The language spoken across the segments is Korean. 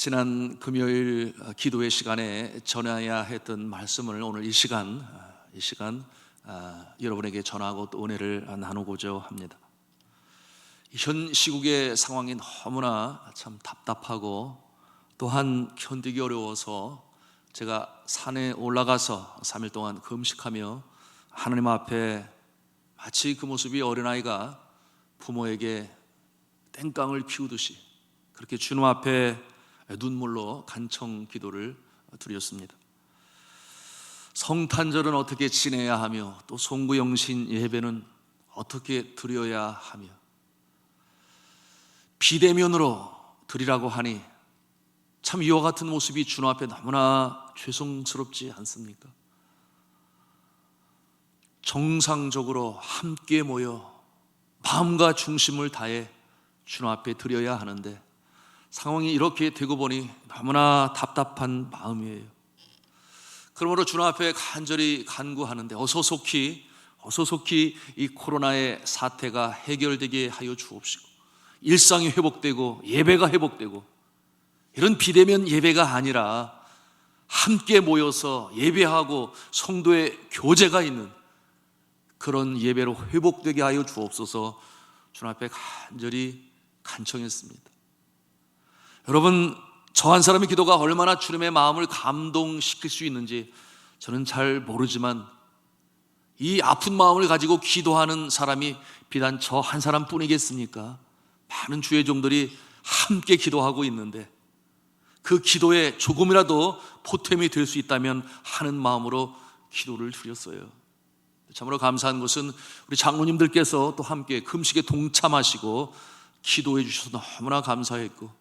지난 금요일 기도회 시간에 전해야 했던 말씀을 오늘 이 시간 여러분에게 전하고 또 은혜를 나누고자 합니다. 현 시국의 상황이 너무나 참 답답하고 또한 견디기 어려워서 제가 산에 올라가서 3일 동안 금식하며 하나님 앞에 마치 그 모습이 어린아이가 부모에게 땡깡을 피우듯이 그렇게 주님 앞에 눈물로 간청 기도를 드렸습니다. 성탄절은 어떻게 지내야 하며 또 송구영신 예배는 어떻게 드려야 하며 비대면으로 드리라고 하니 참 이와 같은 모습이 주님 앞에 너무나 죄송스럽지 않습니까? 정상적으로 함께 모여 마음과 중심을 다해 주님 앞에 드려야 하는데 상황이 이렇게 되고 보니 너무나 답답한 마음이에요. 그러므로 주님 앞에 간절히 간구하는데 어서 속히 이 코로나의 사태가 해결되게 하여 주옵시고 일상이 회복되고 예배가 회복되고 이런 비대면 예배가 아니라 함께 모여서 예배하고 성도의 교제가 있는 그런 예배로 회복되게 하여 주옵소서. 주님 앞에 간절히 간청했습니다. 여러분, 저 한 사람의 기도가 얼마나 주님의 마음을 감동시킬 수 있는지 저는 잘 모르지만 이 아픈 마음을 가지고 기도하는 사람이 비단 저 한 사람뿐이겠습니까? 많은 주의 종들이 함께 기도하고 있는데 그 기도에 조금이라도 보탬이 될 수 있다면 하는 마음으로 기도를 드렸어요. 참으로 감사한 것은 우리 장로님들께서 또 함께 금식에 동참하시고 기도해 주셔서 너무나 감사했고,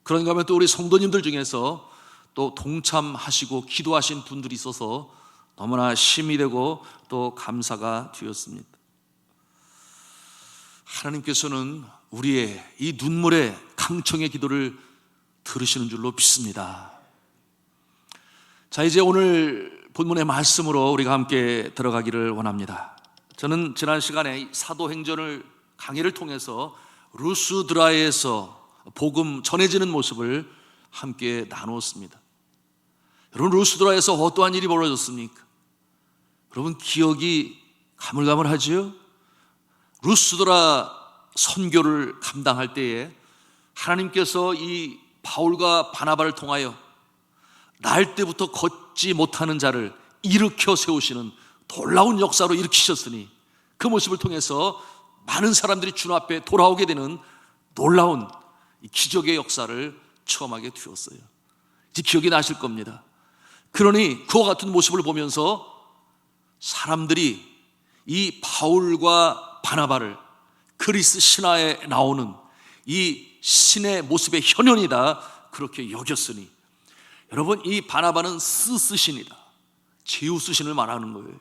그런가 하면 또 우리 성도님들 중에서 또 동참하시고 기도하신 분들이 있어서 너무나 힘이 되고 또 감사가 되었습니다. 하나님께서는 우리의 이 눈물의 강청의 기도를 들으시는 줄로 믿습니다. 자, 이제 오늘 본문의 말씀으로 우리가 함께 들어가기를 원합니다. 저는 지난 시간에 사도행전을 강의를 통해서 루스드라에서 복음 전해지는 모습을 함께 나누었습니다. 여러분, 루스드라에서 어떠한 일이 벌어졌습니까? 여러분, 기억이 가물가물하지요? 루스드라 선교를 감당할 때에 하나님께서 이 바울과 바나바를 통하여 날 때부터 걷지 못하는 자를 일으켜 세우시는 놀라운 역사로 일으키셨으니 그 모습을 통해서 많은 사람들이 주님 앞에 돌아오게 되는 놀라운 기적의 역사를 체험하게 되었어요. 이제 기억이 나실 겁니다. 그러니 그와 같은 모습을 보면서 사람들이 이 바울과 바나바를 그리스 신화에 나오는 이 신의 모습의 현현이다 그렇게 여겼으니, 여러분, 이 바나바는 스스신이다, 제우스 신을 말하는 거예요.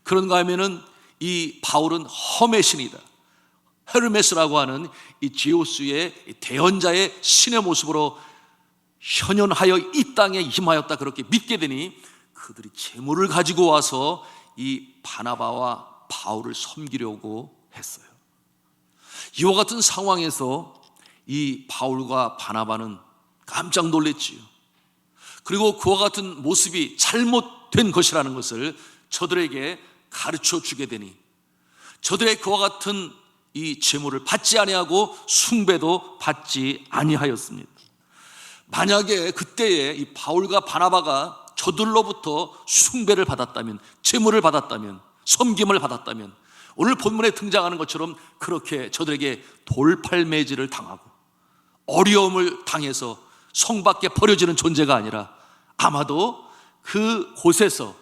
그런가 하면은 이 바울은 험의 신이다, 헤르메스라고 하는 이 제우스의 대언자의 신의 모습으로 현현하여 이 땅에 임하였다 그렇게 믿게 되니 그들이 재물을 가지고 와서 이 바나바와 바울을 섬기려고 했어요. 이와 같은 상황에서 이 바울과 바나바는 깜짝 놀랐지요. 그리고 그와 같은 모습이 잘못된 것이라는 것을 저들에게 가르쳐 주게 되니 저들의 그와 같은 이 제물을 받지 아니하고 숭배도 받지 아니하였습니다. 만약에 그때에 이 바울과 바나바가 저들로부터 숭배를 받았다면, 제물을 받았다면, 섬김을 받았다면 오늘 본문에 등장하는 것처럼 그렇게 저들에게 돌팔매질을 당하고 어려움을 당해서 성 밖에 버려지는 존재가 아니라 아마도 그 곳에서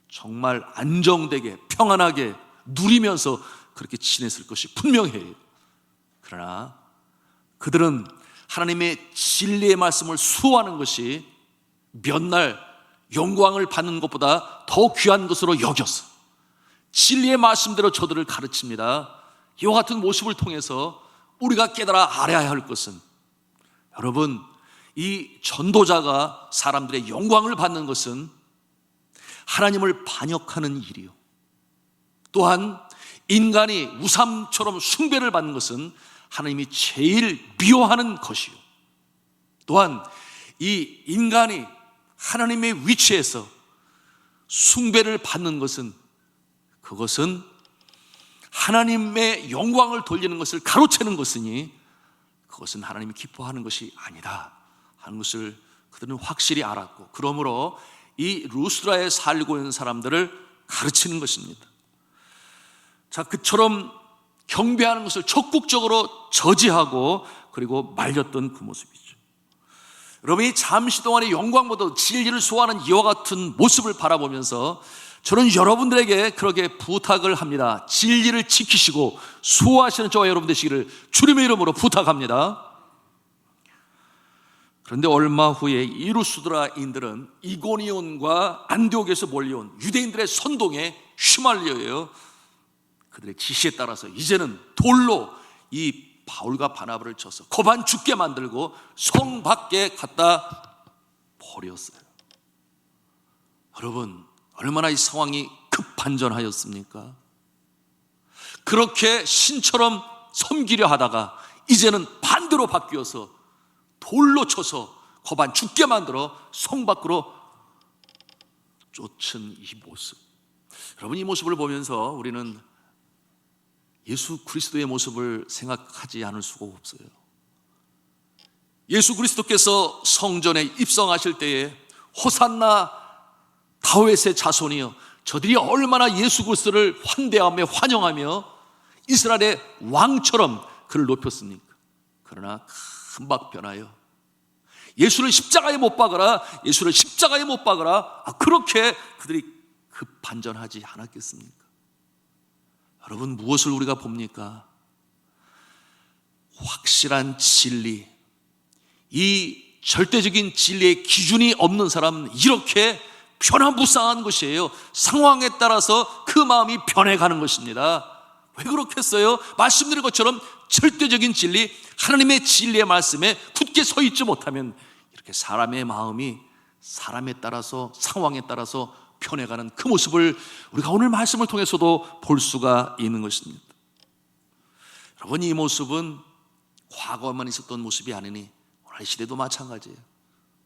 정말 안정되게 평안하게 누리면서 그렇게 지냈을 것이 분명해요. 그러나 그들은 하나님의 진리의 말씀을 수호하는 것이 몇 날 영광을 받는 것보다 더 귀한 것으로 여겼어. 진리의 말씀대로 저들을 가르칩니다. 이와 같은 모습을 통해서 우리가 깨달아 알아야 할 것은, 여러분, 이 전도자가 사람들의 영광을 받는 것은 하나님을 반역하는 일이요, 또한 인간이 우상처럼 숭배를 받는 것은 하나님이 제일 미워하는 것이요, 또한 이 인간이 하나님의 위치에서 숭배를 받는 것은, 그것은 하나님의 영광을 돌리는 것을 가로채는 것이니 그것은 하나님이 기뻐하는 것이 아니다 하는 것을 그들은 확실히 알았고, 그러므로 이 루스드라에 살고 있는 사람들을 가르치는 것입니다. 자, 그처럼 경배하는 것을 적극적으로 저지하고 그리고 말렸던 그 모습이죠. 여러분이 잠시 동안의 영광보다 진리를 소화하는 이와 같은 모습을 바라보면서 저는 여러분들에게 그렇게 부탁을 합니다. 진리를 지키시고 수호하시는 저와 여러분 되시기를 주님의 이름으로 부탁합니다. 그런데 얼마 후에 이 루스드라인들은 이고니온과 안디옥에서 몰려온 유대인들의 선동에 휘말려요. 그들의 지시에 따라서 이제는 돌로 이 바울과 바나바를 쳐서 고반 죽게 만들고 성 밖에 갖다 버렸어요. 여러분, 얼마나 이 상황이 급반전하였습니까? 그렇게 신처럼 섬기려 하다가 이제는 반대로 바뀌어서 돌로 쳐서 고반 죽게 만들어 성 밖으로 쫓은 이 모습, 여러분, 이 모습을 보면서 우리는 예수 그리스도의 모습을 생각하지 않을 수가 없어요. 예수 그리스도께서 성전에 입성하실 때에 호산나 다윗의 자손이여, 저들이 얼마나 예수 그리스도를 환대하며 환영하며 이스라엘의 왕처럼 그를 높였습니까? 그러나 금방 변하여 예수를 십자가에 못 박아라, 예수를 십자가에 못 박아라, 그렇게 그들이 급반전하지 않았겠습니까? 여러분, 무엇을 우리가 봅니까? 확실한 진리, 이 절대적인 진리의 기준이 없는 사람은 이렇게 변화무쌍한 것이에요. 상황에 따라서 그 마음이 변해가는 것입니다. 왜 그렇겠어요? 말씀드린 것처럼 절대적인 진리, 하나님의 진리의 말씀에 굳게 서 있지 못하면 이렇게 사람의 마음이 사람에 따라서, 상황에 따라서 변해가는 그 모습을 우리가 오늘 말씀을 통해서도 볼 수가 있는 것입니다. 여러분, 이 모습은 과거에만 있었던 모습이 아니니 오늘 시대도 마찬가지예요.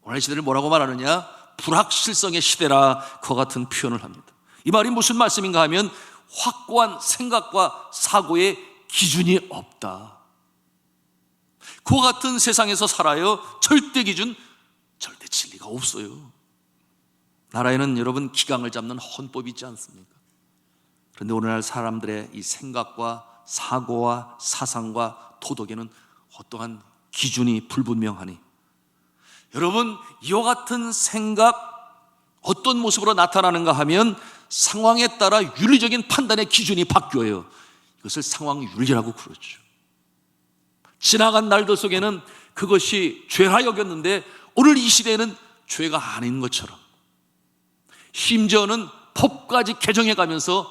오늘 시대를 뭐라고 말하느냐? 불확실성의 시대라, 그와 같은 표현을 합니다. 이 말이 무슨 말씀인가 하면 확고한 생각과 사고의 기준이 없다. 그와 같은 세상에서 살아요. 절대 기준, 절대 진리가 없어요. 나라에는 여러분 기강을 잡는 헌법이 있지 않습니까? 그런데 오늘날 사람들의 이 생각과 사고와 사상과 도덕에는 어떠한 기준이 불분명하니, 여러분, 이와 같은 생각 어떤 모습으로 나타나는가 하면 상황에 따라 윤리적인 판단의 기준이 바뀌어요. 이것을 상황윤리라고 그러죠. 지나간 날들 속에는 그것이 죄라 여겼는데 오늘 이 시대에는 죄가 아닌 것처럼, 심지어는 법까지 개정해 가면서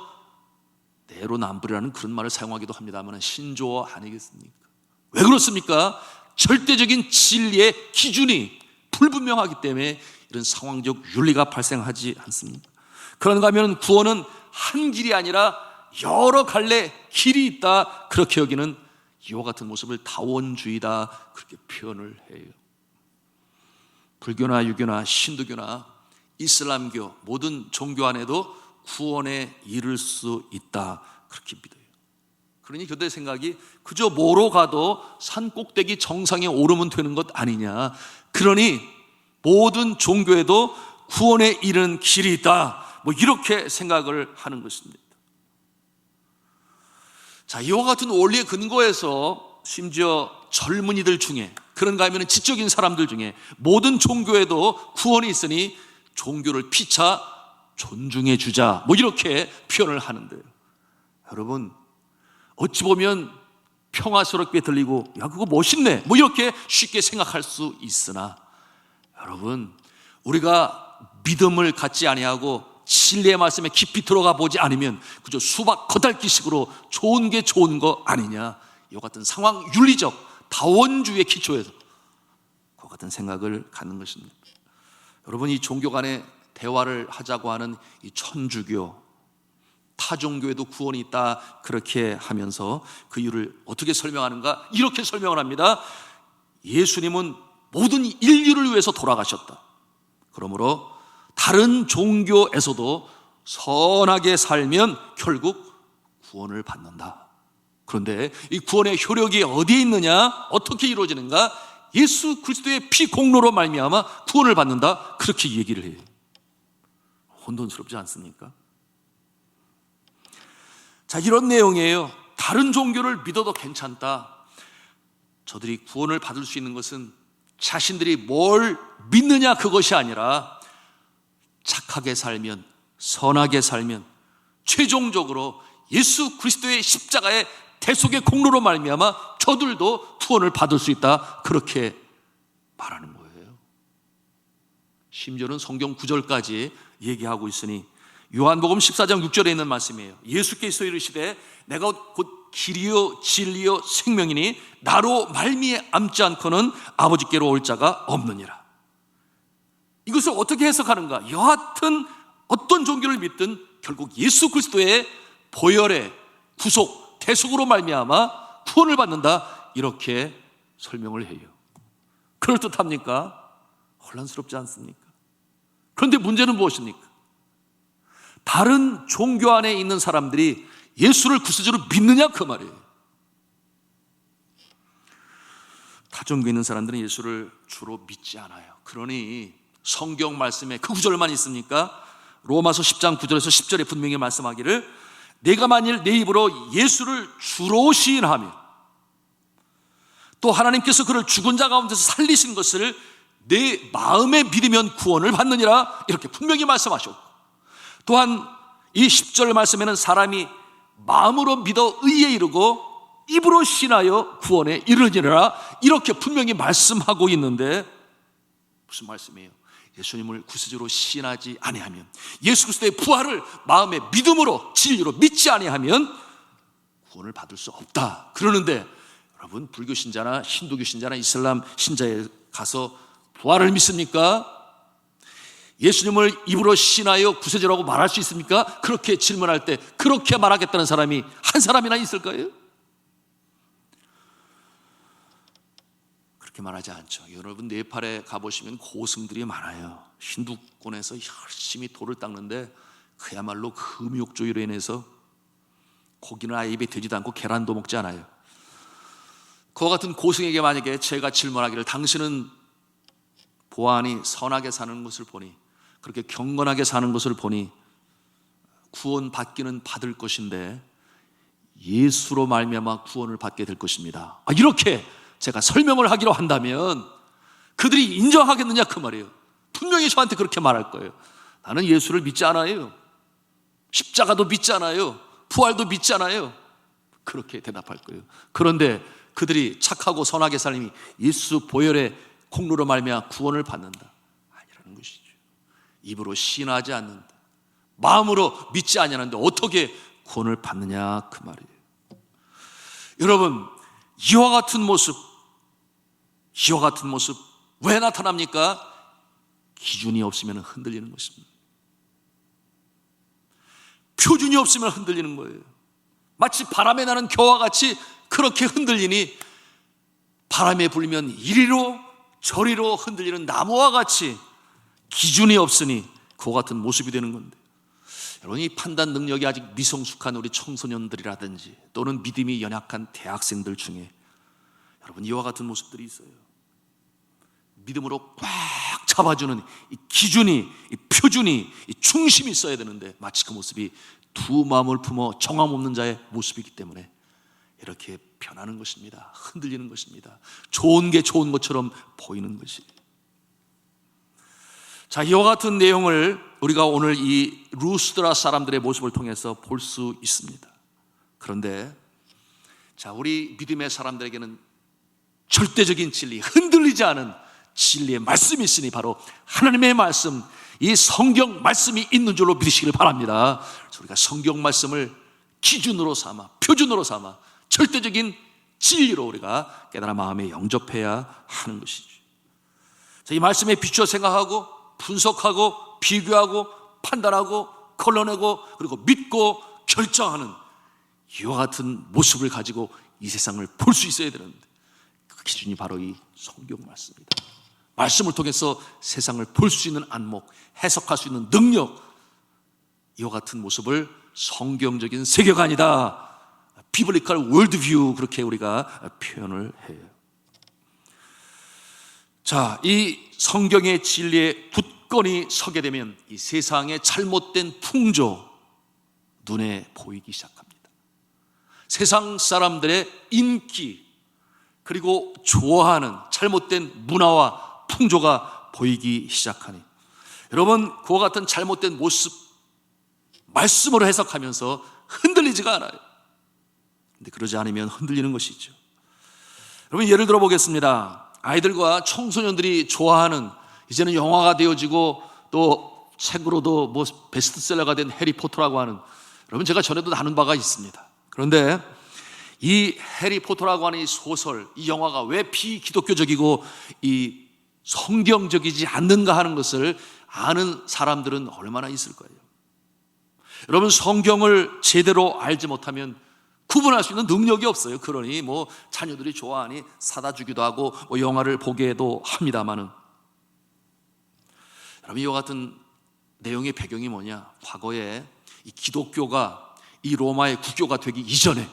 내로남불이라는 그런 말을 사용하기도 합니다만 신조어 아니겠습니까? 왜 그렇습니까? 절대적인 진리의 기준이 불분명하기 때문에 이런 상황적 윤리가 발생하지 않습니다. 그런가 하면 구원은 한 길이 아니라 여러 갈래 길이 있다, 그렇게 여기는 이와 같은 모습을 다원주의다, 그렇게 표현을 해요. 불교나 유교나 신도교나 이슬람교 모든 종교 안에도 구원에 이를 수 있다, 그렇게 믿어요. 그러니 그들의 생각이 그저 뭐로 가도 산 꼭대기 정상에 오르면 되는 것 아니냐, 그러니 모든 종교에도 구원에 이르는 길이 있다, 이렇게 생각을 하는 것입니다. 자, 이와 같은 원리의 근거에서 심지어 젊은이들 중에, 그런가 하면 지적인 사람들 중에 모든 종교에도 구원이 있으니 종교를 피차 존중해 주자, 이렇게 표현을 하는데요. 여러분, 어찌 보면 평화스럽게 들리고 야, 그거 멋있네, 이렇게 쉽게 생각할 수 있으나, 여러분, 우리가 믿음을 갖지 아니하고 진리의 말씀에 깊이 들어가 보지 않으면 그저 수박 겉핥기식으로 좋은 게 좋은 거 아니냐, 이와 같은 상황 윤리적 다원주의의 기초에서 그와 같은 생각을 갖는 것입니다. 여러분, 이 종교 간의 대화를 하자고 하는 이 천주교, 타 종교에도 구원이 있다, 그렇게 하면서 그 이유를 어떻게 설명하는가? 이렇게 설명을 합니다. 예수님은 모든 인류를 위해서 돌아가셨다. 그러므로 다른 종교에서도 선하게 살면 결국 구원을 받는다. 그런데 이 구원의 효력이 어디에 있느냐, 어떻게 이루어지는가? 예수 그리스도의 피 공로로 말미암아 구원을 받는다. 그렇게 얘기를 해요. 혼돈스럽지 않습니까? 자, 이런 내용이에요. 다른 종교를 믿어도 괜찮다. 저들이 구원을 받을 수 있는 것은 자신들이 뭘 믿느냐 그것이 아니라 착하게 살면, 선하게 살면 최종적으로 예수 그리스도의 십자가의 대속의 공로로 말미암아 저들도 구원을 받을 수 있다. 그렇게 말하는 거예요. 심지어는 성경 9절까지 얘기하고 있으니 요한복음 14장 6절에 있는 말씀이에요. 예수께서 이르시되 내가 곧 길이요 진리요 생명이니 나로 말미암지 않고는 아버지께로 올 자가 없느니라. 이것을 어떻게 해석하는가? 여하튼 어떤 종교를 믿든 결국 예수 그리스도의 보혈의 구속, 대속으로 말미암아 구원을 받는다. 이렇게 설명을 해요. 그럴듯합니까? 혼란스럽지 않습니까? 그런데 문제는 무엇입니까? 다른 종교 안에 있는 사람들이 예수를 구세주로 믿느냐 그 말이에요. 타 종교에 있는 사람들은 예수를 주로 믿지 않아요. 그러니 성경 말씀에 그 구절만 있습니까? 로마서 10장 9절에서 10절에 분명히 말씀하기를 내가 만일 내 입으로 예수를 주로 시인하며 또 하나님께서 그를 죽은 자 가운데서 살리신 것을 내 마음에 믿으면 구원을 받느니라. 이렇게 분명히 말씀하셨고, 또한 이 10절 말씀에는 사람이 마음으로 믿어 의에 이르고 입으로 신하여 구원에 이르리라. 이렇게 분명히 말씀하고 있는데 무슨 말씀이에요? 예수님을 구세주로 신하지 아니하면, 예수 그리스도의 부활을 마음의 믿음으로 진리로 믿지 아니하면 구원을 받을 수 없다. 그러는데 여러분, 불교 신자나 힌두교 신자나 이슬람 신자에 가서 부활을 믿습니까? 예수님을 입으로 신하여 구세주라고 말할 수 있습니까? 그렇게 질문할 때 그렇게 말하겠다는 사람이 한 사람이나 있을까요? 그렇게 말하지 않죠. 여러분, 네팔에 가보시면 고승들이 많아요. 힌두권에서 열심히 돌을 닦는데 그야말로 금욕조유로 인해서 고기는 아예 입에 되지도 않고 계란도 먹지 않아요. 그와 같은 고승에게 만약에 제가 질문하기를 당신은 보아하니 선하게 사는 것을 보니, 그렇게 경건하게 사는 것을 보니 구원 받기는 받을 것인데 예수로 말미암아 구원을 받게 될 것입니다. 이렇게 제가 설명을 하기로 한다면 그들이 인정하겠느냐 그 말이에요. 분명히 저한테 그렇게 말할 거예요. 나는 예수를 믿지 않아요. 십자가도 믿지 않아요. 부활도 믿지 않아요. 그렇게 대답할 거예요. 그런데 그들이 착하고 선하게 살림이 예수 보혈의 공로로 말미암아 구원을 받는다, 아니라는 것이죠. 입으로 신하지 않는다, 마음으로 믿지 아니하는데 어떻게 구원을 받느냐 그 말이에요. 여러분, 이와 같은 모습 왜 나타납니까? 기준이 없으면 흔들리는 것입니다. 표준이 없으면 흔들리는 거예요. 마치 바람에 나는 겨와 같이 그렇게 흔들리니 바람에 불면 이리로 저리로 흔들리는 나무와 같이 기준이 없으니 그와 같은 모습이 되는 건데, 여러분, 이 판단 능력이 아직 미성숙한 우리 청소년들이라든지 또는 믿음이 연약한 대학생들 중에 여러분, 이와 같은 모습들이 있어요. 믿음으로 꽉 잡아주는 이 기준이, 이 표준이, 이 중심이 있어야 되는데 마치 그 모습이 두 마음을 품어 정함 없는 자의 모습이기 때문에 이렇게 변하는 것입니다. 흔들리는 것입니다. 좋은 게 좋은 것처럼 보이는 것이. 자, 이와 같은 내용을 우리가 오늘 이 루스드라 사람들의 모습을 통해서 볼 수 있습니다. 그런데 자, 우리 믿음의 사람들에게는 절대적인 진리, 흔들리지 않은 진리의 말씀이 있으니 바로 하나님의 말씀, 이 성경 말씀이 있는 줄로 믿으시길 바랍니다. 그래서 우리가 성경 말씀을 기준으로 삼아, 표준으로 삼아 절대적인 진리로 우리가 깨달아 마음에 영접해야 하는 것이죠. 자, 이 말씀에 비추어 생각하고 분석하고 비교하고 판단하고 걸러내고 그리고 믿고 결정하는 이와 같은 모습을 가지고 이 세상을 볼 수 있어야 되는데 그 기준이 바로 이 성경 말씀입니다. 말씀을 통해서 세상을 볼 수 있는 안목, 해석할 수 있는 능력, 이와 같은 모습을 성경적인 세계관이다, 비블리컬 월드뷰, 그렇게 우리가 표현을 해요. 자, 이 성경의 진리에 굳건히 서게 되면 이 세상의 잘못된 풍조 눈에 보이기 시작합니다. 세상 사람들의 인기, 그리고 좋아하는 잘못된 문화와 풍조가 보이기 시작하니, 여러분, 그와 같은 잘못된 모습 말씀으로 해석하면서 흔들리지가 않아요. 근데 그러지 않으면 흔들리는 것이죠. 여러분, 예를 들어 보겠습니다. 아이들과 청소년들이 좋아하는, 이제는 영화가 되어지고 또 책으로도 뭐 베스트셀러가 된 해리포터라고 하는, 여러분, 제가 전에도 나눈 바가 있습니다. 그런데 이 해리포터라고 하는 이 소설, 이 영화가 왜 비기독교적이고 이 성경적이지 않는가 하는 것을 아는 사람들은 얼마나 있을 거예요. 여러분, 성경을 제대로 알지 못하면 구분할 수 있는 능력이 없어요. 그러니 뭐 자녀들이 좋아하니 사다 주기도 하고 뭐 영화를 보게도 합니다만은, 여러분, 이와 같은 내용의 배경이 뭐냐? 과거에 이 기독교가 이 로마의 국교가 되기 이전에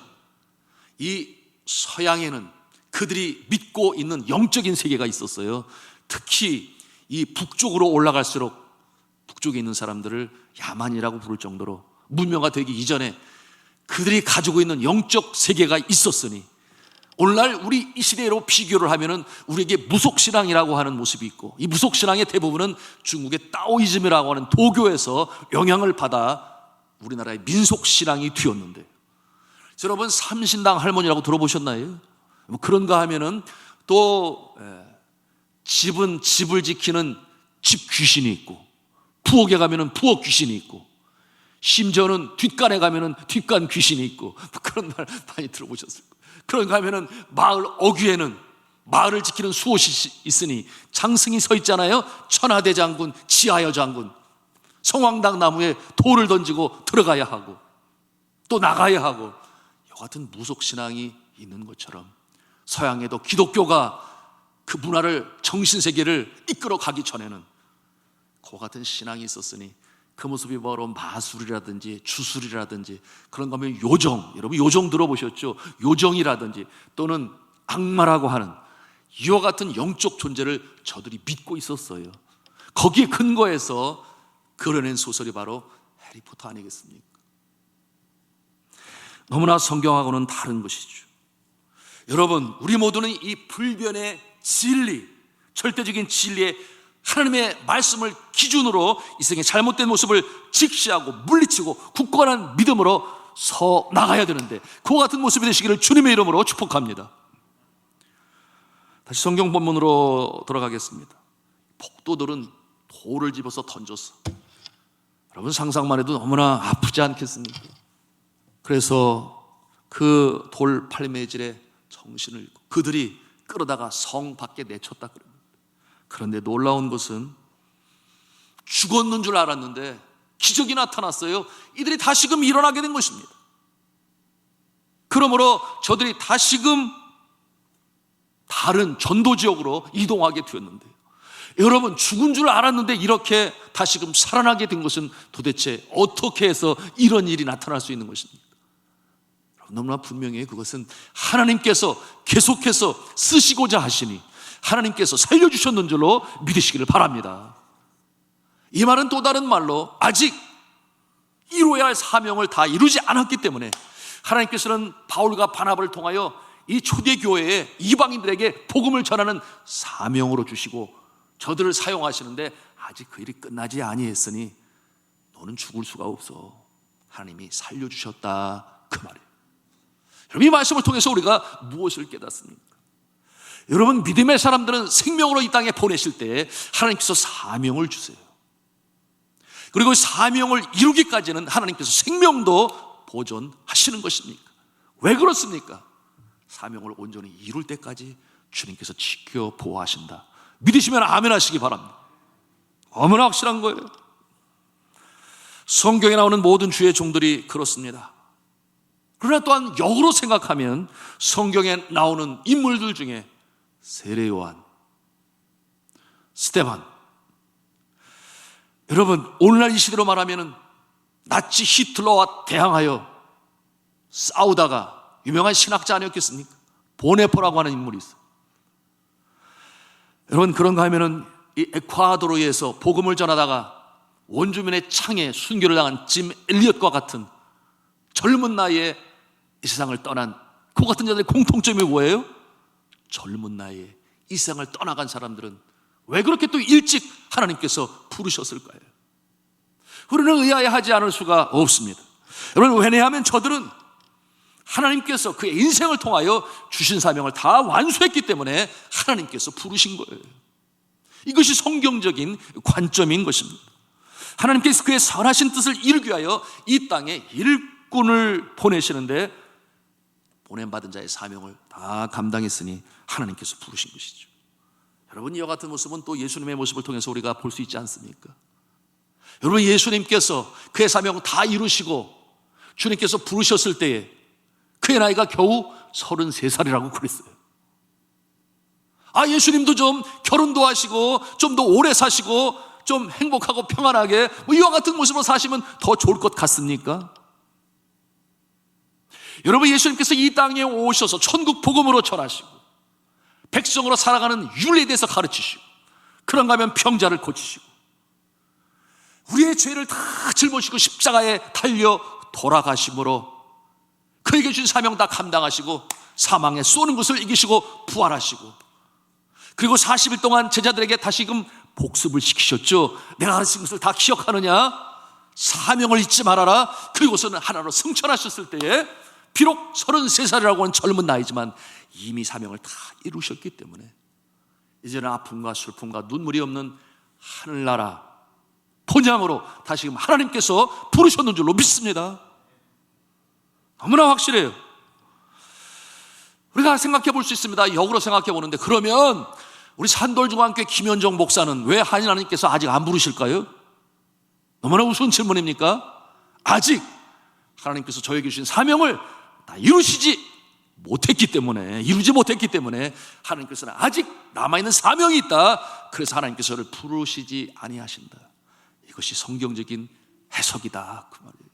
이 서양에는 그들이 믿고 있는 영적인 세계가 있었어요. 특히 이 북쪽으로 올라갈수록 북쪽에 있는 사람들을 야만이라고 부를 정도로 문명화 되기 이전에 그들이 가지고 있는 영적 세계가 있었으니, 오늘날 우리 이 시대로 비교를 하면은 우리에게 무속신앙이라고 하는 모습이 있고, 이 무속신앙의 대부분은 중국의 따오이즘이라고 하는 도교에서 영향을 받아 우리나라의 민속신앙이 되었는데, 여러분, 삼신당 할머니라고 들어보셨나요? 뭐 그런가 하면은 또 집은 집을 지키는 집 귀신이 있고, 부엌에 가면은 부엌 귀신이 있고, 심지어는 뒷간에 가면은 뒷간 귀신이 있고, 뭐 그런 말 많이 들어보셨을 거예요. 그런가 하면은 마을 어귀에는 마을을 지키는 수호시 있으니 장승이 서 있잖아요. 천하대장군, 지하여 장군, 성황당 나무에 돌을 던지고 들어가야 하고 또 나가야 하고, 이와 같은 무속신앙이 있는 것처럼 서양에도 기독교가 그 문화를, 정신세계를 이끌어 가기 전에는 그와 같은 신앙이 있었으니, 그 모습이 바로 마술이라든지 주술이라든지 그런 거면 요정, 여러분 요정 들어보셨죠? 요정이라든지 또는 악마라고 하는 이와 같은 영적 존재를 저들이 믿고 있었어요. 거기에 근거해서 그려낸 소설이 바로 해리포터 아니겠습니까? 너무나 성경하고는 다른 것이죠. 여러분, 우리 모두는 이 불변의 진리, 절대적인 진리의 하나님의 말씀을 기준으로 이 세상의 잘못된 모습을 직시하고 물리치고 굳건한 믿음으로 서 나가야 되는데, 그와 같은 모습이 되시기를 주님의 이름으로 축복합니다. 다시 성경 본문으로 돌아가겠습니다. 폭도들은 돌을 집어서 던졌어. 여러분, 상상만 해도 너무나 아프지 않겠습니까? 그래서 그 돌 팔매질에 정신을 잃고 그들이 끌어다가 성 밖에 내쳤다 그럽니다. 그런데 놀라운 것은 죽었는 줄 알았는데 기적이 나타났어요. 이들이 다시금 일어나게 된 것입니다. 그러므로 저들이 다시금 다른 전도 지역으로 이동하게 되었는데요. 여러분, 죽은 줄 알았는데 이렇게 다시금 살아나게 된 것은 도대체 어떻게 해서 이런 일이 나타날 수 있는 것입니까? 너무나 분명히 그것은 하나님께서 계속해서 쓰시고자 하시니 하나님께서 살려주셨는 줄로 믿으시기를 바랍니다. 이 말은 또 다른 말로 아직 이루어야 할 사명을 다 이루지 않았기 때문에 하나님께서는 바울과 바나바를 통하여 이 초대교회에 이방인들에게 복음을 전하는 사명으로 주시고 저들을 사용하시는데, 아직 그 일이 끝나지 아니했으니 너는 죽을 수가 없어, 하나님이 살려주셨다, 그 말이에요. 여러분, 이 말씀을 통해서 우리가 무엇을 깨닫습니까? 여러분, 믿음의 사람들은 생명으로 이 땅에 보내실 때 하나님께서 사명을 주세요. 그리고 사명을 이루기까지는 하나님께서 생명도 보존하시는 것입니까? 왜 그렇습니까? 사명을 온전히 이룰 때까지 주님께서 지켜 보호하신다. 믿으시면 아멘 하시기 바랍니다. 너무나 확실한 거예요. 성경에 나오는 모든 주의 종들이 그렇습니다. 그러나 또한 역으로 생각하면 성경에 나오는 인물들 중에 세례요한, 스데반. 여러분, 오늘날 이 시대로 말하면 나치 히틀러와 대항하여 싸우다가 유명한 신학자 아니었겠습니까? 보네포라고 하는 인물이 있어요. 여러분, 그런가 하면은 이 에콰도르에서 복음을 전하다가 원주민의 창에 순교를 당한 짐 엘리엇과 같은 젊은 나이에 이 세상을 떠난 그 같은 자들의 공통점이 뭐예요? 젊은 나이에 이 세상을 떠나간 사람들은 왜 그렇게 또 일찍 하나님께서 부르셨을까요? 우리는 의아해하지 않을 수가 없습니다. 여러분, 왜냐하면 저들은 하나님께서 그의 인생을 통하여 주신 사명을 다 완수했기 때문에 하나님께서 부르신 거예요. 이것이 성경적인 관점인 것입니다. 하나님께서 그의 선하신 뜻을 이루기 위하여 이 땅에 일꾼을 보내시는데 보냄받은 자의 사명을 다 감당했으니 하나님께서 부르신 것이죠. 여러분, 이와 같은 모습은 또 예수님의 모습을 통해서 우리가 볼 수 있지 않습니까? 여러분, 예수님께서 그의 사명을 다 이루시고 주님께서 부르셨을 때에 그의 나이가 겨우 33살이라고 그랬어요. 예수님도 좀 결혼도 하시고 좀 더 오래 사시고 좀 행복하고 평안하게 이와 같은 모습으로 사시면 더 좋을 것 같습니까? 여러분, 예수님께서 이 땅에 오셔서 천국 복음으로 전하시고 백성으로 살아가는 윤리에 대해서 가르치시고 그런가 하면 병자를 고치시고 우리의 죄를 다 짊어지고 십자가에 달려 돌아가심으로 그에게 주신 사명 다 감당하시고 사망에 쏘는 것을 이기시고 부활하시고 그리고 40일 동안 제자들에게 다시금 복습을 시키셨죠. 내가 가르친 것을 다 기억하느냐? 사명을 잊지 말아라. 그리고서는 하나로 승천하셨을 때에 비록 33살이라고 하는 젊은 나이지만 이미 사명을 다 이루셨기 때문에 이제는 아픔과 슬픔과 눈물이 없는 하늘나라 본향으로 다시금 하나님께서 부르셨는 줄로 믿습니다. 너무나 확실해요. 우리가 생각해 볼 수 있습니다. 역으로 생각해 보는데, 그러면 우리 산돌중앙교회 김현정 목사는 왜 하나님께서 아직 안 부르실까요? 너무나 우스운 질문입니까? 아직 하나님께서 저에게 주신 사명을 다 이루지 못했기 때문에 하나님께서는 아직 남아있는 사명이 있다. 그래서 하나님께서 저를 부르시지 아니하신다. 이것이 성경적인 해석이다, 그 말이에요.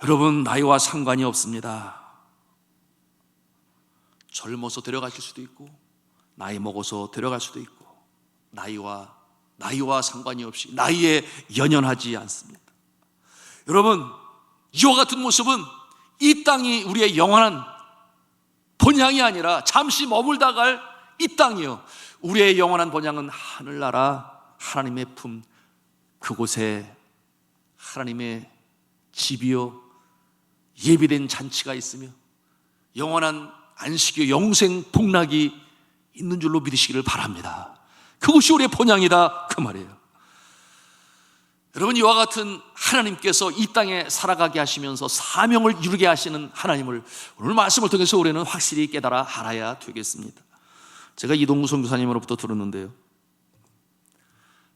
여러분, 나이와 상관이 없습니다. 젊어서 데려가실 수도 있고 나이 먹어서 데려갈 수도 있고 나이와 상관이 없이 나이에 연연하지 않습니다. 여러분, 이와 같은 모습은 이 땅이 우리의 영원한 본향이 아니라 잠시 머물다 갈 이 땅이요, 우리의 영원한 본향은 하늘나라 하나님의 품, 그곳에 하나님의 집이요 예비된 잔치가 있으며 영원한 안식이요 영생 복락이 있는 줄로 믿으시기를 바랍니다. 그것이 우리의 본향이다, 그 말이에요. 여러분, 이와 같은 하나님께서 이 땅에 살아가게 하시면서 사명을 이루게 하시는 하나님을 오늘 말씀을 통해서 우리는 확실히 깨달아 알아야 되겠습니다. 제가 이동구 선교사님으로부터 들었는데요,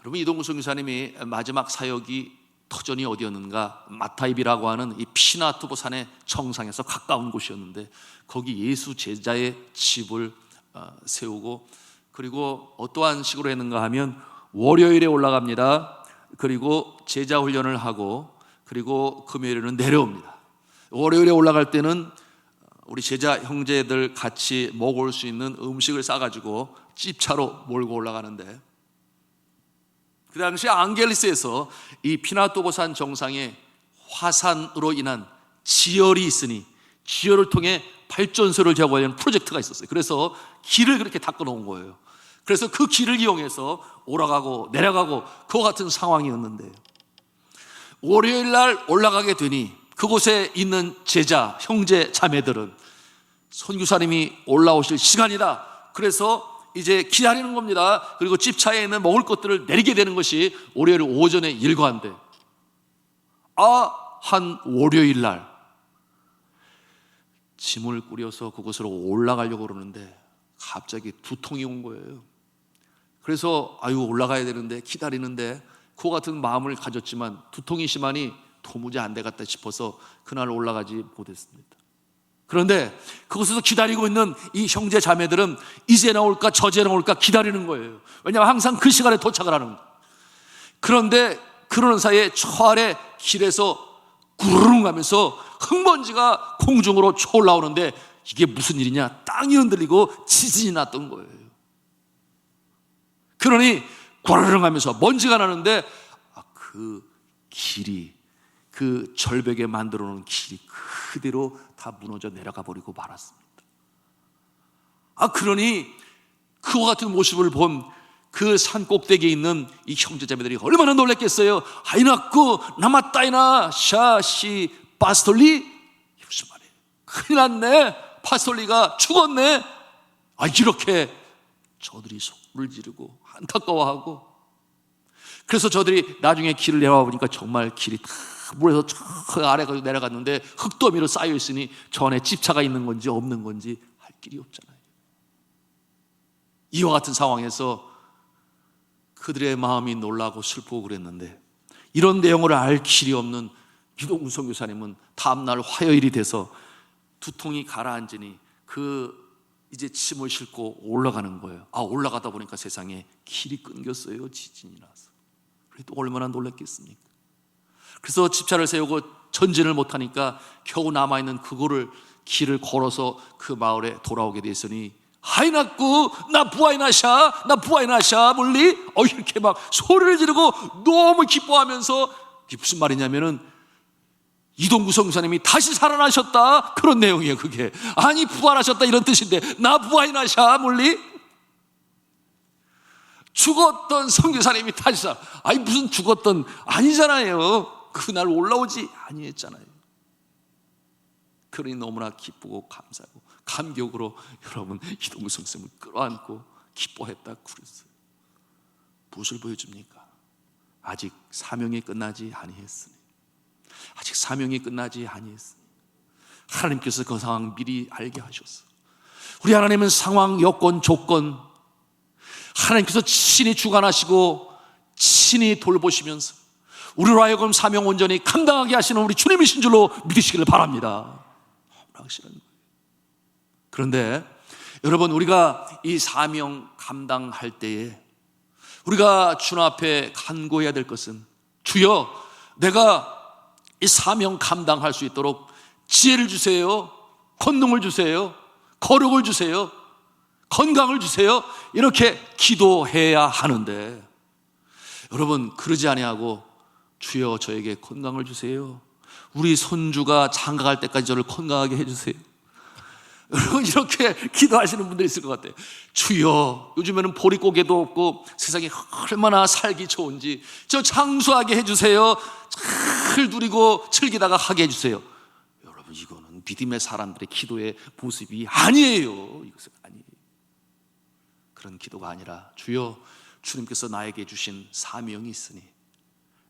여러분, 이동구 선교사님이 마지막 사역이 터전이 어디였는가, 마타입이라고 하는 이 피나투보 산의 정상에서 가까운 곳이었는데 거기 예수 제자의 집을 세우고, 그리고 어떠한 식으로 했는가 하면 월요일에 올라갑니다. 그리고 제자 훈련을 하고 그리고 금요일에는 내려옵니다. 월요일에 올라갈 때는 우리 제자 형제들 같이 먹을 수 있는 음식을 싸가지고 찝차로 몰고 올라가는데, 그 당시 앙겔리스에서 이 피나토보산 정상에 화산으로 인한 지열이 있으니 지열을 통해 발전소를 제거하려는 프로젝트가 있었어요. 그래서 길을 그렇게 닦아 놓은 거예요. 그래서 그 길을 이용해서 올라가고 내려가고 그와 같은 상황이었는데, 월요일 날 올라가게 되니 그곳에 있는 제자 형제 자매들은 선교사님이 올라오실 시간이다, 그래서 이제 기다리는 겁니다. 그리고 집차에 있는 먹을 것들을 내리게 되는 것이 월요일 오전에 일과인데, 한 월요일 날 짐을 꾸려서 그곳으로 올라가려고 그러는데 갑자기 두통이 온 거예요. 그래서 올라가야 되는데 기다리는데 그 같은 마음을 가졌지만 두통이 심하니 도무지 안 되겠다 싶어서 그날 올라가지 못했습니다. 그런데 그곳에서 기다리고 있는 이 형제 자매들은 이제 나올까 저제 나올까 기다리는 거예요. 왜냐하면 항상 그 시간에 도착을 하는 거예요. 그런데 그러는 사이에 저 아래 길에서 구르릉 하면서 흙먼지가 공중으로 쳐올라오는데 이게 무슨 일이냐? 땅이 흔들리고 지진이 났던 거예요. 그러니 구르릉 하면서 먼지가 나는데 그 길이, 그 절벽에 만들어 놓은 길이 그대로 다 무너져 내려가 버리고 말았습니다. 그러니 그와 같은 모습을 본 그 산 꼭대기에 있는 이 형제자매들이 얼마나 놀랐겠어요. 아이나꾸 나마따이나 샤시 파스톨리, 이게 무슨 말이에요? 큰일 났네, 파스톨리가 죽었네. 이렇게 저들이 소리를 지르고 안타까워하고, 그래서 저들이 나중에 길을 내려와 보니까 정말 길이 다 물에서 저 아래까지 내려갔는데 흙더미로 쌓여 있으니 저 안에 집차가 있는 건지 없는 건지 할 길이 없잖아요. 이와 같은 상황에서 그들의 마음이 놀라고 슬프고 그랬는데, 이런 내용을 알 길이 없는 이동훈 선교사님은 다음날 화요일이 돼서 두통이 가라앉으니 이제 짐을 싣고 올라가는 거예요. 올라가다 보니까 세상에 길이 끊겼어요. 지진이 나서. 또 얼마나 놀랐겠습니까? 그래서 집차를 세우고 전진을 못하니까 겨우 남아있는 그거를 길을 걸어서 그 마을에 돌아오게 됐으니, 하이나꾸 나 부하이나샤, 나 부하이나샤 물리, 이렇게 막 소리를 지르고 너무 기뻐하면서, 이게 무슨 말이냐면은 이동구 선교사님이 다시 살아나셨다, 그런 내용이에요. 그게 아니 부활하셨다 이런 뜻인데, 나 부하이나샤 물리, 죽었던 선교사님이 다시 살아. 무슨 죽었던 아니잖아요. 그날 올라오지 아니했잖아요. 그러니 너무나 기쁘고 감사하고 감격으로 여러분 이동구 선생님을 끌어안고 기뻐했다 그랬어요. 무엇을 보여줍니까? 아직 사명이 끝나지 아니했으니, 아직 사명이 끝나지 아니했으니 하나님께서 그 상황 미리 알게 하셨어. 우리 하나님은 상황, 여건, 조건 하나님께서 친히 주관하시고 친히 돌보시면서 우리로 하여금 사명 온전히 감당하게 하시는 우리 주님이신 줄로 믿으시기를 바랍니다. 확실한 거예요. 그런데 여러분, 우리가 이 사명 감당할 때에 우리가 주님 앞에 간구해야 될 것은, 주여 내가 이 사명 감당할 수 있도록 지혜를 주세요, 권능을 주세요, 거룩을 주세요, 건강을 주세요, 이렇게 기도해야 하는데, 여러분 그러지 아니하고 주여 저에게 건강을 주세요, 우리 손주가 장가갈 때까지 저를 건강하게 해주세요, 여러분 이렇게 기도하시는 분들이 있을 것 같아요. 주여 요즘에는 보릿고개도 없고 세상이 얼마나 살기 좋은지 저 장수하게 해주세요, 잘 누리고 즐기다가 하게 해주세요. 여러분 이거는 믿음의 사람들의 기도의 모습이 아니에요. 이것은 아니에요. 그런 기도가 아니라, 주여 주님께서 나에게 주신 사명이 있으니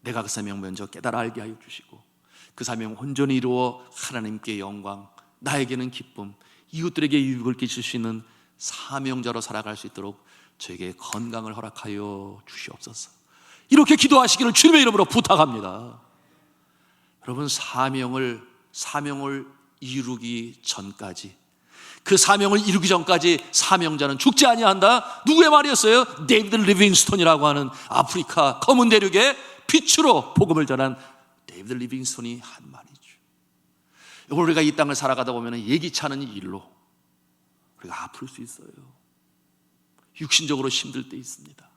내가 그 사명 먼저 깨달아 알게 하여 주시고 그 사명 온전히 이루어 하나님께 영광, 나에게는 기쁨, 이웃들에게 유익을 끼칠 수 있는 사명자로 살아갈 수 있도록 저에게 건강을 허락하여 주시옵소서. 이렇게 기도하시기를 주님의 이름으로 부탁합니다. 여러분 사명을 이루기 전까지, 그 사명을 이루기 전까지 사명자는 죽지 아니한다. 누구의 말이었어요? 데이비드 리빙스톤이라고 하는 아프리카 검은 대륙의 빛으로 복음을 전한 데이비드 리빙스톤이 한 말이죠. 우리가 이 땅을 살아가다 보면 예기치 않은 일로 우리가 아플 수 있어요. 육신적으로 힘들 때 있습니다.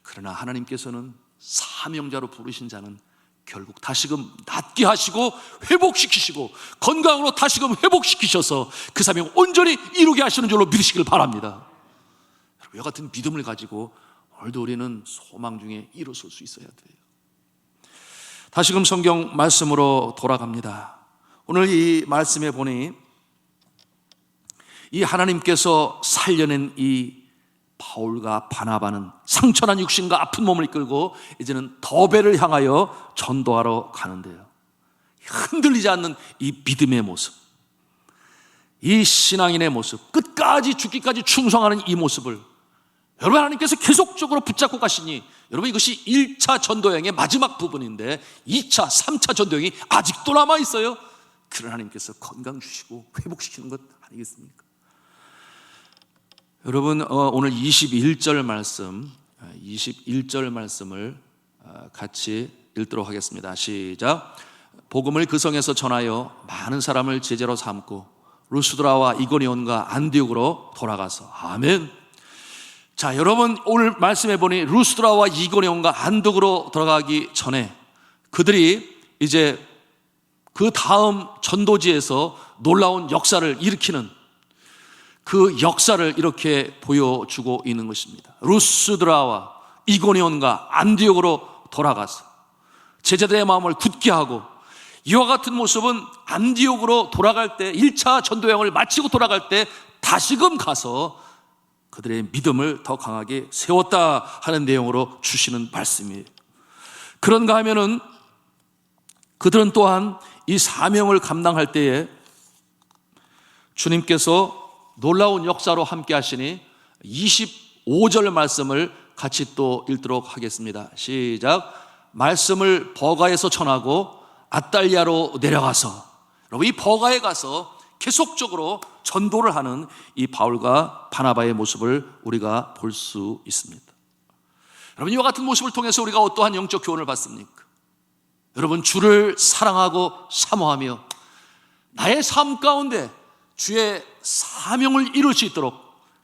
그러나 하나님께서는 사명자로 부르신 자는 결국 다시금 낫게 하시고 회복시키시고 건강으로 다시금 회복시키셔서 그 사명 온전히 이루게 하시는 줄로 믿으시길 바랍니다. 이와 같은 믿음을 가지고 오늘도 우리는 소망 중에 일어설 수 있어야 돼요. 다시금 성경 말씀으로 돌아갑니다. 오늘 이 말씀에 보니 이 하나님께서 살려낸 이 바울과 바나바는 상처난 육신과 아픈 몸을 이끌고 이제는 더베를 향하여 전도하러 가는데요, 흔들리지 않는 이 믿음의 모습, 이 신앙인의 모습, 끝까지 죽기까지 충성하는 이 모습을 여러분 하나님께서 계속적으로 붙잡고 가시니, 여러분 이것이 1차 전도여행의 마지막 부분인데 2차, 3차 전도여행이 아직도 남아있어요. 그런 하나님께서 건강 주시고 회복시키는 것 아니겠습니까? 여러분, 오늘 21절 말씀을 같이 읽도록 하겠습니다. 시작. 복음을 그 성에서 전하여 많은 사람을 제자로 삼고 루스드라와 이고니온과 안디옥으로 돌아가서. 아멘. 자, 여러분, 오늘 말씀해 보니 루스드라와 이고니온과 안디옥으로 돌아가기 전에 그들이 이제 그 다음 전도지에서 놀라운 역사를 일으키는 그 역사를 이렇게 보여주고 있는 것입니다. 루스드라와 이고니온과 안디옥으로 돌아가서 제자들의 마음을 굳게 하고, 이와 같은 모습은 안디옥으로 돌아갈 때 1차 전도여행을 마치고 돌아갈 때 다시금 가서 그들의 믿음을 더 강하게 세웠다 하는 내용으로 주시는 말씀이에요. 그런가 하면은 그들은 또한 이 사명을 감당할 때에 주님께서 놀라운 역사로 함께 하시니 25절 말씀을 같이 또 읽도록 하겠습니다. 시작. 말씀을 버가에서 전하고 아달리아로 내려가서, 여러분, 이 버가에 가서 계속적으로 전도를 하는 이 바울과 바나바의 모습을 우리가 볼 수 있습니다. 여러분, 이와 같은 모습을 통해서 우리가 어떠한 영적 교훈을 받습니까? 여러분, 주를 사랑하고 사모하며 나의 삶 가운데 주의 사명을 이룰 수 있도록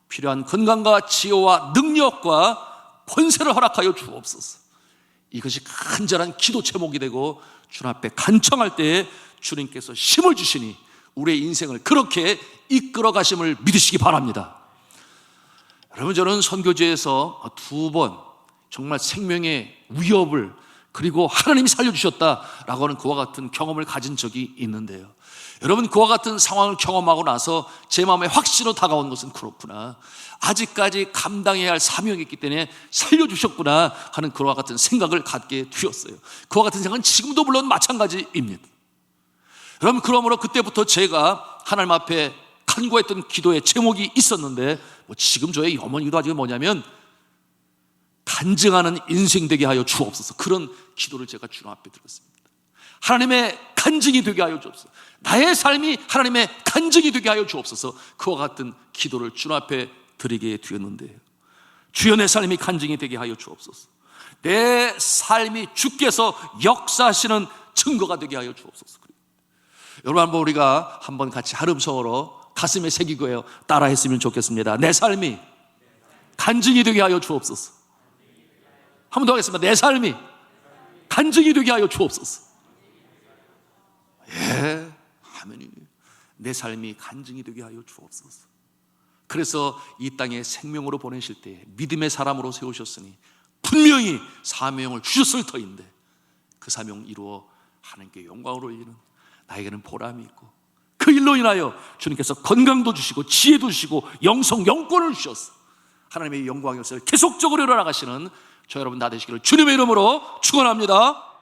필요한 건강과 지혜와 능력과 권세를 허락하여 주옵소서. 이것이 간절한 기도 제목이 되고 주님 앞에 간청할 때에 주님께서 힘을 주시니 우리의 인생을 그렇게 이끌어 가심을 믿으시기 바랍니다. 여러분, 저는 선교지에서 2번 정말 생명의 위협을, 그리고 하나님이 살려주셨다라고 하는 그와 같은 경험을 가진 적이 있는데요, 여러분, 그와 같은 상황을 경험하고 나서 제 마음에 확신으로 다가온 것은, 그렇구나, 아직까지 감당해야 할 사명이 있기 때문에 살려주셨구나 하는 그와 같은 생각을 갖게 되었어요. 그와 같은 생각은 지금도 물론 마찬가지입니다. 여러분, 그러므로 그때부터 제가 하나님 앞에 간구했던 기도의 제목이 있었는데, 지금 저의 염원이기도 하지만 뭐냐면 간증하는 인생 되게 하여 주옵소서. 그런 기도를 제가 주님 앞에 드렸습니다. 하나님의 간증이 되게 하여 주옵소서. 나의 삶이 하나님의 간증이 되게 하여 주옵소서. 그와 같은 기도를 주님 앞에 드리게 되었는데요, 주여, 내 삶이 간증이 되게 하여 주옵소서. 내 삶이 주께서 역사하시는 증거가 되게 하여 주옵소서. 여러분, 한번 우리가 한번 같이 har음성어로 가슴에 새기고요 따라 했으면 좋겠습니다. 내 삶이 간증이 되게 하여 주옵소서. 한 번 더 하겠습니다. 내 삶이 간증이 되게 하여 주옵소서. 예, 아멘이에요. 내 삶이 간증이 되게 하여 주옵소서. 그래서 이 땅에 생명으로 보내실 때 믿음의 사람으로 세우셨으니 분명히 사명을 주셨을 터인데, 그 사명 이루어 하나님께 영광을 올리는 나에게는 보람이 있고, 그 일로 인하여 주님께서 건강도 주시고 지혜도 주시고 영성, 영권을 주셔서 하나님의 영광의 역사를 계속적으로 일어나가시는 저 여러분 다 되시기를 주님의 이름으로 축원합니다.